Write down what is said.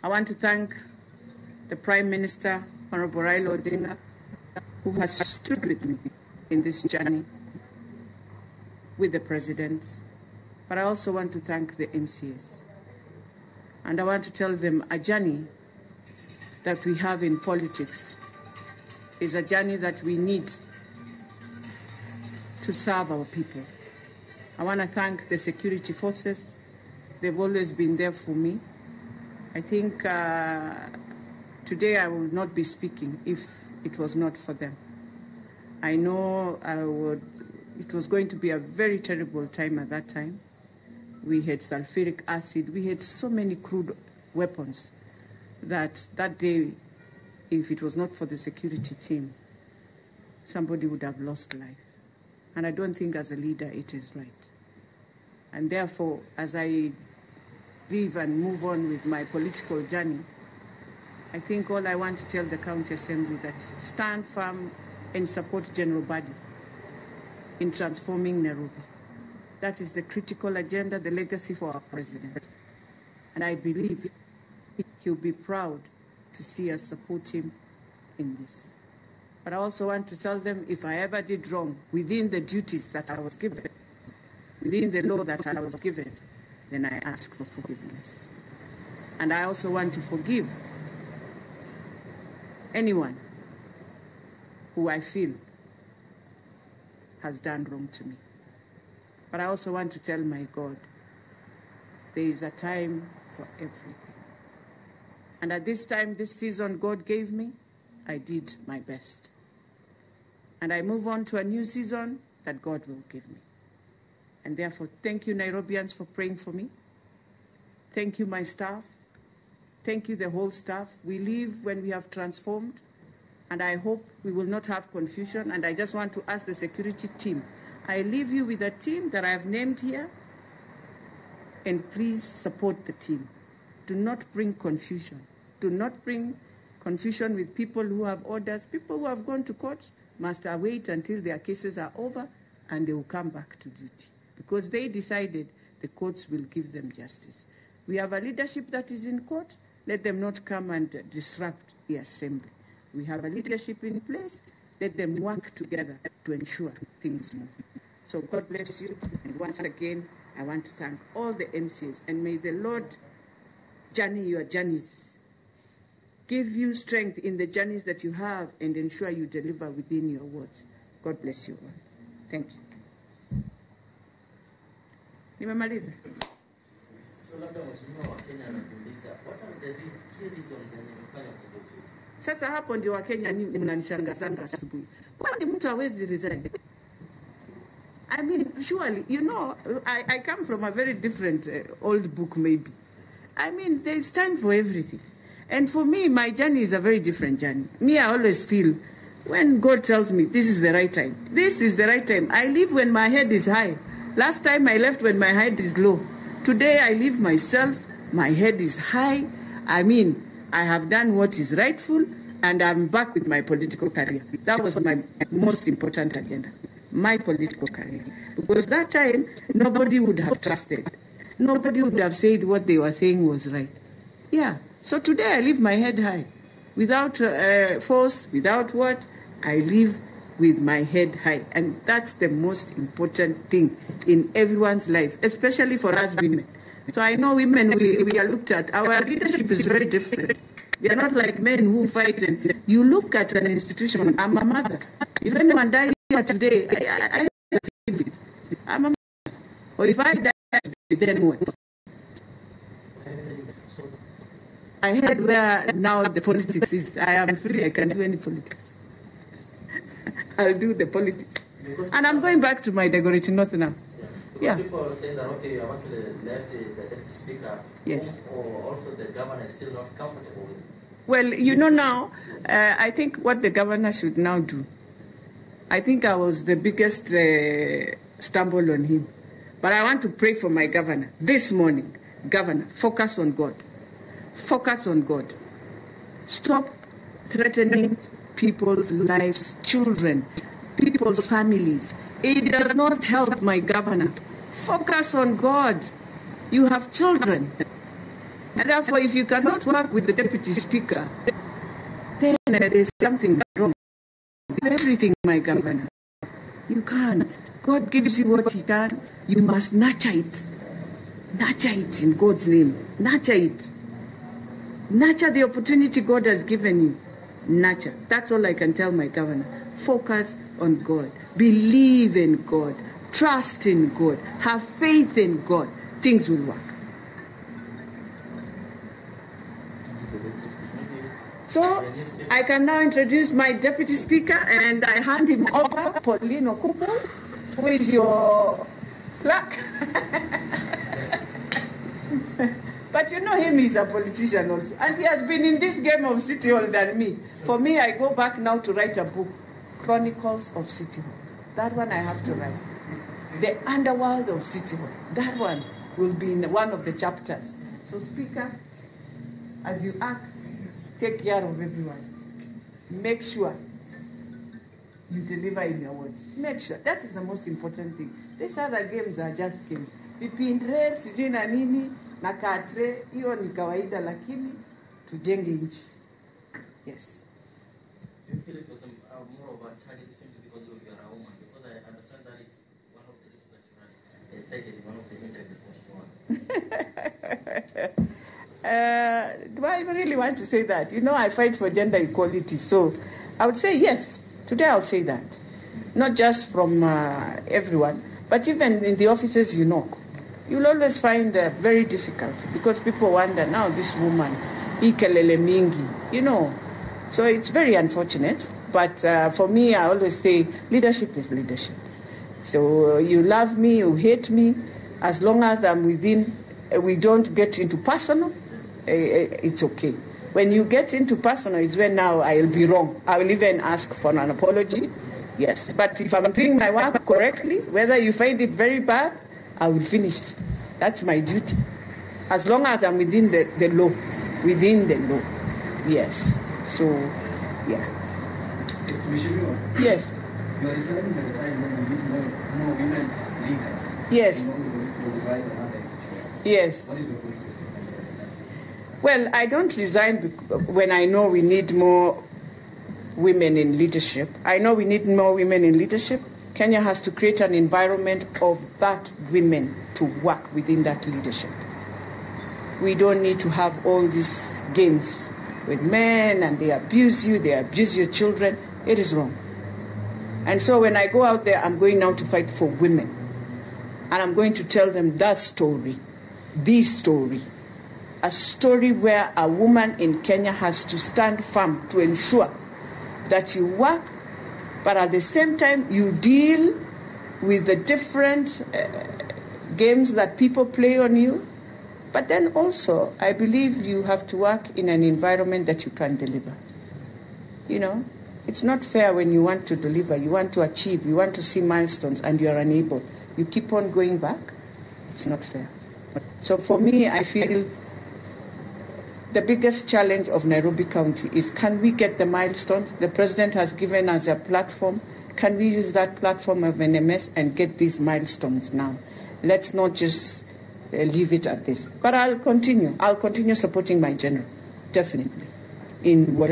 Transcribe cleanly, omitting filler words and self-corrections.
I want to thank the Prime Minister, Honorable Raila Odinga, who has stood with me in this journey with the President. But I also want to thank the MCAs. And I want to tell them a journey that we have in politics is a journey that we need to serve our people. I want to thank the security forces. They've always been there for me. I think today I will not be speaking if it was not for them. I know it was going to be a very terrible time at that time. We had sulfuric acid. We had so many crude weapons that day, if it was not for the security team, somebody would have lost life. And I don't think as a leader it is right. And therefore, as I live and move on with my political journey, I think all I want to tell the County Assembly that stand firm and support General Badi in transforming Nairobi. That is the critical agenda, the legacy for our president. And I believe he'll be proud to see us support him in this. But I also want to tell them if I ever did wrong within the duties that I was given, within the law that I was given, then I ask for forgiveness. And I also want to forgive anyone who I feel has done wrong to me. But I also want to tell my God, there is a time for everything. And at this time, this season God gave me, I did my best. And I move on to a new season that God will give me. And therefore, thank you, Nairobians, for praying for me. Thank you, my staff. Thank you, the whole staff. We live when we have transformed, and I hope we will not have confusion. And I just want to ask the security team, I leave you with a team that I have named here, and please support the team. Do not bring confusion. Do not bring confusion with people who have orders. People who have gone to court must wait until their cases are over, and they will come back to duty. Because they decided the courts will give them justice. We have a leadership that is in court. Let them not come and disrupt the assembly. We have a leadership in place. Let them work together to ensure things move. So God bless you. And once again, I want to thank all the MCs. And may the Lord journey your journeys, give you strength in the journeys that you have, and ensure you deliver within your words. God bless you all. Thank you. Nimemaliza. Sasa hapo ndio Wakenya mnanishangaza asubuhi. Kwani mtu hawezi resign? I mean, surely, you know, I come from a very different old book maybe. I mean, there's time for everything. And for me, my journey is a very different journey. Me, I always feel when God tells me this is the right time, this is the right time. I live when my head is high. Last time I left when my head is low. Today I live myself, my head is high. I mean, I have done what is rightful, and I'm back with my political career. That was my most important agenda, my political career. Because that time, nobody would have trusted. Nobody would have said what they were saying was right. Yeah. So today I live my head high. Without force, without what, I live with my head high. And that's the most important thing in everyone's life, especially for us women. So I know women, we are looked at. Our leadership is very different. We are not like men who fight. And you look at an institution. I'm a mother. If anyone dies here today, I feel it. I'm a mother. Or if I die today, then what? I heard where now the politics is. I am free. I can do any politics. I'll do the politics. And I'm going back to my Dagoretti North now. Yeah. People are saying that, okay, I want to let the deputy speaker, yes, or also the governor is still not comfortable with it. Well, you know now, I think what the governor should now do, I think I was the biggest stumble on him. But I want to pray for my governor this morning. Governor, focus on God. Focus on God. Stop threatening people's lives, children, people's families. It does not help, my governor. Focus on God. You have children. And therefore, if you cannot work with the Deputy Speaker, then there's something wrong with everything, my governor. You can't. God gives you what he can. You must nurture it. Nurture it in God's name. Nurture it. Nurture the opportunity God has given you. Nurture. That's all I can tell my governor. Focus on God. Believe in God. Trust in God. Have faith in God. Things will work. So, I can now introduce my Deputy Speaker, and I hand him over, Pauline Okupo, who is your clerk. But you know him, he's a politician also. And he has been in this game of City Hall than me. For me, I go back now to write a book, Chronicles of City Hall. That one I have to write. The underworld of City Hall. That one will be in one of the chapters. So, Speaker, as you act, take care of everyone. Make sure you deliver in your words. Make sure. That is the most important thing. These other games are just games. Vipindre, sijui na nini, na katre, hiyo ni kawaida, lakini tujenge nchi. Yes. Do you feel it was more of a challenge simply because you are a woman? Because I understand that it's one of the issues that you had cited in one of the interviews that you won. Do I really want to say that? You know, I fight for gender equality, so I would say yes. Today I would say that. Not just from everyone, but even in the offices you know. You'll always find very difficult because people wonder, now this woman, ikelele mingi, you know. So it's very unfortunate, but for me, I always say leadership is leadership. So you love me, you hate me, as long as I'm within, we don't get into personal, it's okay. When you get into personal, it's when now I'll be wrong. I will even ask for an apology. Yes, but if I'm doing my work correctly, whether you find it very bad, I will finish it. That's my duty. As long as I'm within the law. Within the law. Yes. So, yeah. Yes. You are resigning at the time when we need more women leaders. Yes. Yes. What is the point? Well, I don't resign when I know we need more women in leadership. I know we need more women in leadership. Kenya has to create an environment of that women to work within that leadership. We don't need to have all these games with men and they abuse you, they abuse your children. It is wrong. And so when I go out there, I'm going now to fight for women. And I'm going to tell them that story, this story. A story where a woman in Kenya has to stand firm to ensure that you work, but at the same time you deal with the different games that people play on you. But then also, I believe you have to work in an environment that you can deliver. You know, it's not fair when you want to deliver, you want to achieve, you want to see milestones, and you are unable. You keep on going back. It's not fair. So for me, I feel the biggest challenge of Nairobi County is, can we get the milestones? The president has given us a platform. Can we use that platform of NMS and get these milestones now? Let's not just leave it at this. But I'll continue. I'll continue supporting my general, definitely, in whatever.